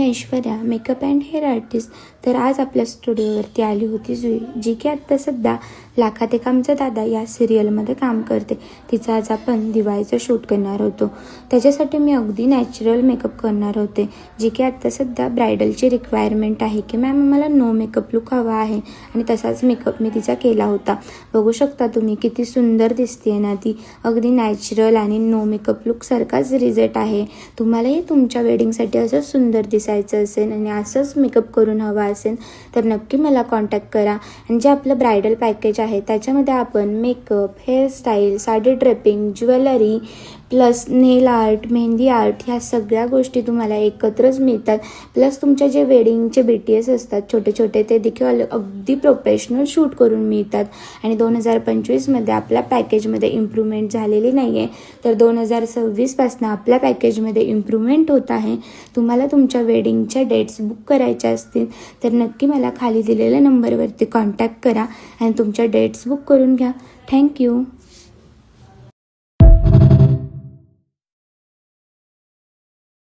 Aishwarya, makeup and hair artist. तर आज आपल्या स्टुडिओवरती आली होती जुई, जी की आत्ता सध्या लाखात एक आमचा दादा या सिरियलमध्ये काम करते. तिचं आज आपण दिवाळीचं शूट करणार होतो. त्याच्यासाठी मी अगदी नॅचरल मेकअप करणार होते, जी की आत्ता सध्या ब्रायडलची रिक्वायरमेंट आहे की मॅम मला नो मेकअप लुक हवा आहे. आणि तसाच मेकअप मी तिचा केला होता. बघू शकता तुम्ही किती सुंदर दिसते ना ती. अगदी नॅचरल आणि नो मेकअप लुकसारखाच रिझल्ट आहे. तुम्हालाही तुमच्या वेडिंगसाठी असं सुंदर दिसायचं असेल आणि असंच मेकअप करून हवा असेल तर नक्की मला कॉन्टॅक्ट करा. आणि जे आपलं ब्रायडल पॅकेज आहे त्याच्यामध्ये आपण makeup, hairstyle, sari draping, jewellery plus nail art, mehndi art ह्या सगळ्या गोष्टी तुम्हाला एकत्रच मिळतात. प्लस तुमच्या जे वेडिंगचे BTS असतात छोटे छोटे ते देखील अगदी प्रोफेशनल शूट करून मिळतात. आणि 2025मध्ये आपल्या पॅकेजमध्ये इम्प्रूव्हमेंट झालेली नाही आहे, तर 2026पासून आपल्या पॅकेजमध्ये इम्प्रूव्हमेंट होत आहे. तुम्हाला तुमच्या वेडिंगच्या डेट्स बुक करायच्या असतील तर नक्की मला खाली दिलेल्या नंबरवरती कॉन्टॅक्ट करा आणि तुमच्या डेट्स बुक करून घ्या. थँक्यू.